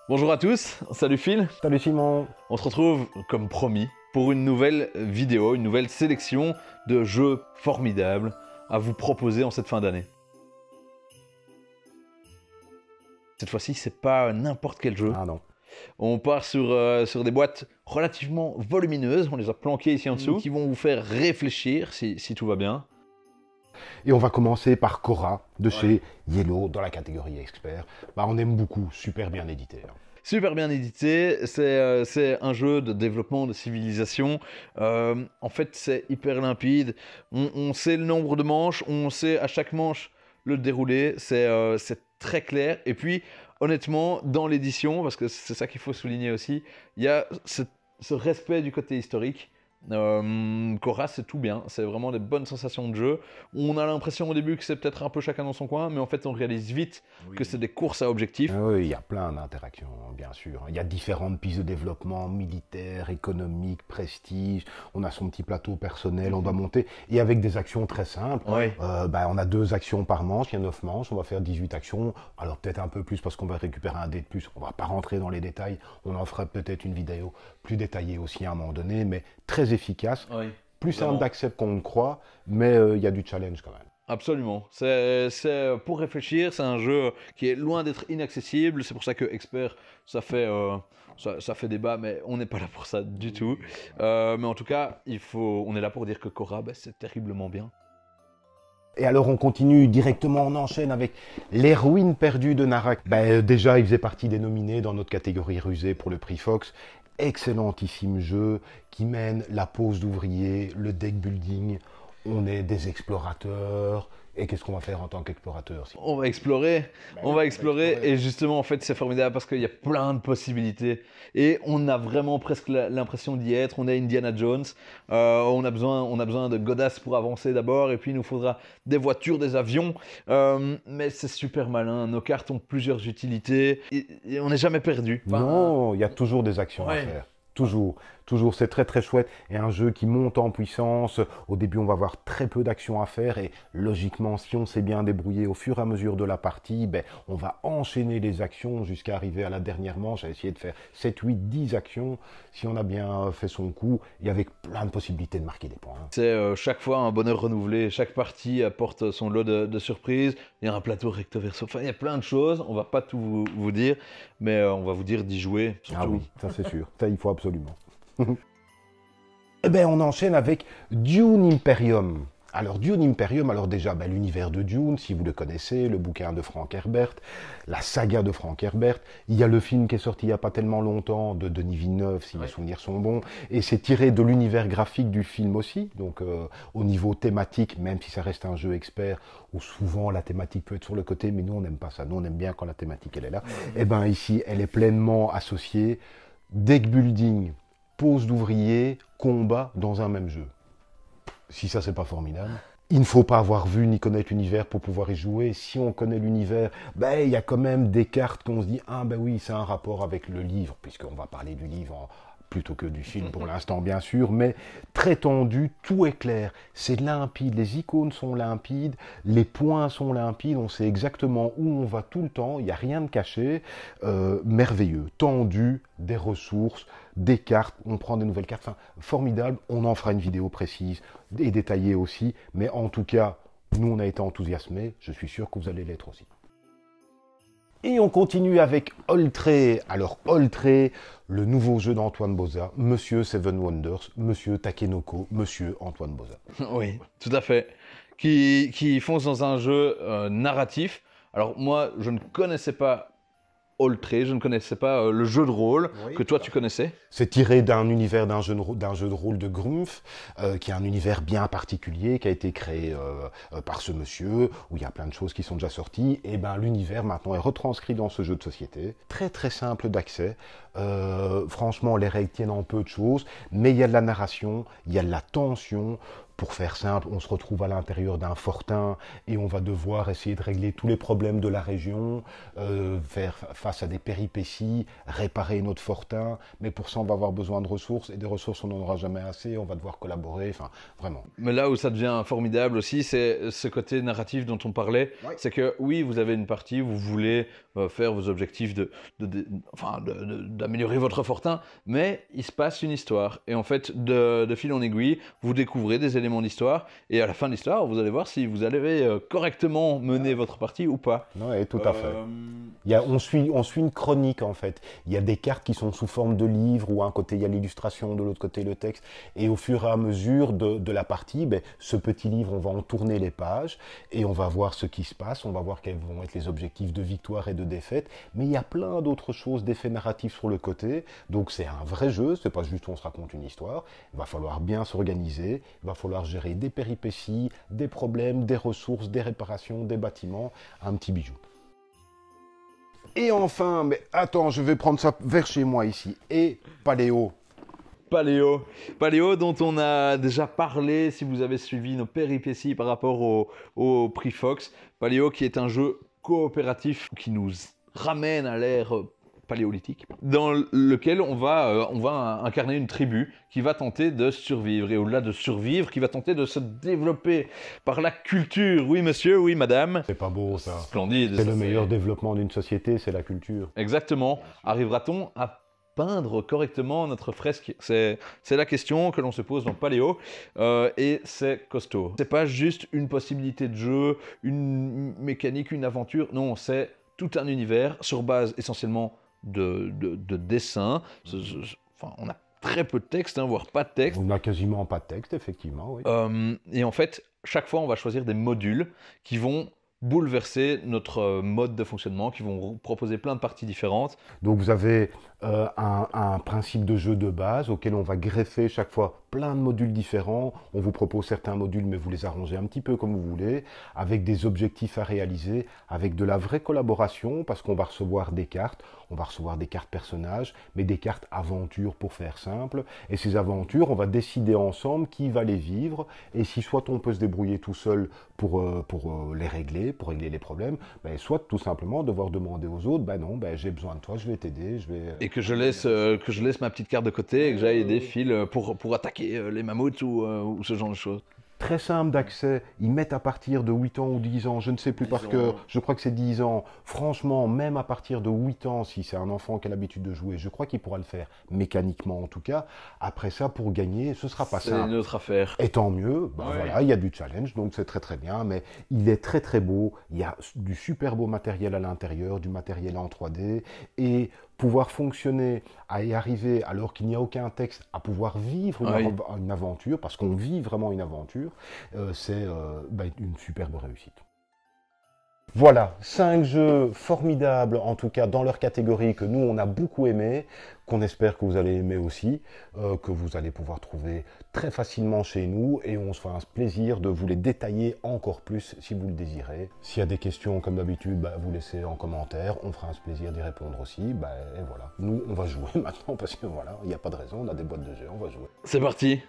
Bonjour à tous, salut Phil. Salut Simon. On se retrouve, comme promis, pour une nouvelle vidéo, une nouvelle sélection de jeux formidables à vous proposer en cette fin d'année. Cette fois-ci, c'est pas n'importe quel jeu. Ah non. On part sur des boîtes relativement volumineuses, on les a planquées ici en dessous, qui vont vous faire réfléchir si tout va bien. Et on va commencer par Cora de chez Yellow dans la catégorie expert. On aime beaucoup, super bien édité. Super bien édité, c'est un jeu de développement de civilisation. En fait, c'est hyper limpide. On sait le nombre de manches, on sait à chaque manche le déroulé. C'est très clair. Et puis, honnêtement, dans l'édition, parce que c'est ça qu'il faut souligner aussi, il y a ce respect du côté historique. Cora, c'est tout bien, c'est vraiment des bonnes sensations de jeu. On a l'impression au début que c'est peut-être un peu chacun dans son coin, mais en fait on réalise vite que c'est des courses à objectifs. Oui, il y a plein d'interactions, bien sûr. Il y a différentes pistes de développement, militaire, économique, prestige. On a son petit plateau personnel, on doit monter. Et avec des actions très simples. On a 2 actions par manche, il y a 9 manches, on va faire 18 actions. Alors peut-être un peu plus parce qu'on va récupérer un dé de plus. On ne va pas rentrer dans les détails, on en fera peut-être une vidéo plus détaillée aussi à un moment donné, mais très efficace, plus simple d'accès qu'on ne croit, mais il y a du challenge quand même. Absolument, c'est pour réfléchir, c'est un jeu qui est loin d'être inaccessible, c'est pour ça que Expert, ça fait débat, mais on n'est pas là pour ça du tout. Mais en tout cas, on est là pour dire que Cora, c'est terriblement bien. Et alors on continue directement, on enchaîne avec Les Ruines perdues de Narak. Déjà, il faisait partie des nominés dans notre catégorie rusée pour le prix Fox. Excellentissime jeu qui mène la pose d'ouvrier, le deck building. On est des explorateurs. Et qu'est-ce qu'on va faire en tant qu'explorateur? On va explorer, et justement en fait c'est formidable parce qu'il y a plein de possibilités et on a vraiment presque l'impression d'y être. On est Indiana Jones, on a besoin de godasses pour avancer d'abord et puis il nous faudra des voitures, des avions, mais c'est super malin, nos cartes ont plusieurs utilités et on n'est jamais perdu. Non, il y a toujours des actions à faire. Toujours, c'est très très chouette et un jeu qui monte en puissance. Au début, on va avoir très peu d'actions à faire et logiquement, si on s'est bien débrouillé au fur et à mesure de la partie, on va enchaîner les actions jusqu'à arriver à la dernière manche, à essayer de faire 7, 8, 10 actions si on a bien fait son coup et avec plein de possibilités de marquer des points. C'est chaque fois un bonheur renouvelé, chaque partie apporte son lot de surprises. Il y a un plateau recto verso, enfin il y a plein de choses, on va pas tout vous dire, mais on va vous dire d'y jouer. Surtout. Ah oui, ça c'est sûr, ça il faut absolument. On enchaîne avec Dune Imperium. Alors Dune Imperium, déjà l'univers de Dune, si vous le connaissez, le bouquin de Frank Herbert, la saga de Frank Herbert. Il y a le film qui est sorti il n'y a pas tellement longtemps de Denis Villeneuve, si mes souvenirs sont bons, et c'est tiré de l'univers graphique du film aussi, donc au niveau thématique, même si ça reste un jeu expert, où souvent la thématique peut être sur le côté, mais nous on n'aime pas ça, nous on aime bien quand la thématique elle est là. Ici elle est pleinement associée, deck building, pose d'ouvrier, combat dans un même jeu. Si ça, c'est pas formidable. Il ne faut pas avoir vu ni connaître l'univers pour pouvoir y jouer. Si on connaît l'univers, il y a quand même des cartes qu'on se dit « Ah oui, c'est un rapport avec le livre », puisqu'on va parler du livre plutôt que du film pour l'instant, bien sûr, mais très tendu, tout est clair, c'est limpide, les icônes sont limpides, les points sont limpides, on sait exactement où on va tout le temps, il n'y a rien de caché, merveilleux, tendu, des ressources, des cartes, on prend des nouvelles cartes, enfin, formidable, on en fera une vidéo précise et détaillée aussi, mais en tout cas, nous on a été enthousiasmés, je suis sûr que vous allez l'être aussi. Et on continue avec Oltré. Alors Oltré, le nouveau jeu d'Antoine Boza, Monsieur Seven Wonders, Monsieur Takenoko, Monsieur Antoine Boza. Oui, tout à fait. Qui fonce dans un jeu narratif. Alors moi, je ne connaissais pas Oltré, je ne connaissais pas le jeu de rôle que toi tu connaissais. C'est tiré d'un univers d'un jeu de rôle de Grumpf, qui est un univers bien particulier, qui a été créé par ce monsieur, où il y a plein de choses qui sont déjà sorties, et l'univers maintenant est retranscrit dans ce jeu de société. Très très simple d'accès, franchement les règles tiennent en peu de choses, mais il y a de la narration, il y a de la tension, Pour faire simple, on se retrouve à l'intérieur d'un fortin et on va devoir essayer de régler tous les problèmes de la région, faire face à des péripéties, réparer notre fortin, mais pour ça on va avoir besoin de ressources et des ressources on n'en aura jamais assez, on va devoir collaborer, enfin vraiment. Mais là où ça devient formidable aussi, c'est ce côté narratif dont on parlait. Ouais. C'est que oui, vous avez une partie, vous voulez faire vos objectifs d'améliorer votre fortin, mais il se passe une histoire. Et en fait, de fil en aiguille, vous découvrez des éléments d'histoire. Et à la fin de l'histoire, vous allez voir si vous avez correctement mené votre partie ou pas. Oui, tout à fait. On suit une chronique en fait. Il y a des cartes qui sont sous forme de livres où à un côté il y a l'illustration, de l'autre côté le texte. Et au fur et à mesure de la partie, ben, ce petit livre, on va en tourner les pages et on va voir ce qui se passe. On va voir quels vont être les objectifs de victoire et de défaite. Mais il y a plein d'autres choses, d'effets narratifs sur le côté. Donc c'est un vrai jeu. C'est pas juste on se raconte une histoire. Il va falloir bien s'organiser. Il va falloir gérer des péripéties, des problèmes, des ressources, des réparations, des bâtiments. Un petit bijou. Et enfin, mais attends, je vais prendre ça vers chez moi ici. Et Paléo. Paléo dont on a déjà parlé si vous avez suivi nos péripéties par rapport au prix Fox. Paléo qui est un jeu coopératif qui nous ramène à l'ère paléolithique, dans lequel on va incarner une tribu qui va tenter de survivre, et au-delà de survivre, qui va tenter de se développer par la culture. Oui monsieur, oui madame. C'est pas beau ça. Splendide. C'est le meilleur développement d'une société, c'est la culture. Exactement. Arrivera-t-on à peindre correctement notre fresque? C'est la question que l'on se pose dans Paléo, et c'est costaud. C'est pas juste une possibilité de jeu, une mécanique, une aventure, non, c'est tout un univers sur base essentiellement de dessin. Enfin, on a très peu de texte, voire pas de texte. On n'a quasiment pas de texte, effectivement, oui. Et en fait, chaque fois, on va choisir des modules qui vont bouleverser notre mode de fonctionnement, qui vont proposer plein de parties différentes. Donc vous avez un principe de jeu de base auquel on va greffer chaque fois plein de modules différents. On vous propose certains modules, mais vous les arrangez un petit peu comme vous voulez, avec des objectifs à réaliser, avec de la vraie collaboration, parce qu'on va recevoir des cartes, on va recevoir des cartes personnages, mais des cartes aventures pour faire simple. Et ces aventures, on va décider ensemble qui va les vivre, et si soit on peut se débrouiller tout seul pour les régler, pour régler les problèmes, ben, soit tout simplement devoir demander aux autres, ben non, ben, j'ai besoin de toi, je vais t'aider, je vais... Et que je laisse ma petite carte de côté et que j'aille des fils pour attaquer les mammouths ou ce genre de choses. Très simple d'accès, ils mettent à partir de 8 ans ou 10 ans, je ne sais plus par cœur, je crois que c'est 10 ans. Franchement, même à partir de 8 ans, si c'est un enfant qui a l'habitude de jouer, je crois qu'il pourra le faire, mécaniquement en tout cas. Après ça, pour gagner, ce sera pas simple. C'est une autre affaire. Et tant mieux, ben voilà, il y a du challenge, donc c'est très très bien, mais il est très très beau, il y a du super beau matériel à l'intérieur, du matériel en 3D, et pouvoir fonctionner, à y arriver alors qu'il n'y a aucun texte, à pouvoir vivre une aventure, parce qu'on vit vraiment une aventure, c'est une superbe réussite. Voilà, 5 jeux formidables, en tout cas dans leur catégorie, que nous on a beaucoup aimé, qu'on espère que vous allez aimer aussi, que vous allez pouvoir trouver très facilement chez nous, et on se fera un plaisir de vous les détailler encore plus si vous le désirez. S'il y a des questions, comme d'habitude, vous laissez en commentaire, on fera un plaisir d'y répondre aussi, et voilà. Nous, on va jouer maintenant, parce que voilà, il n'y a pas de raison, on a des boîtes de jeux, on va jouer. C'est parti!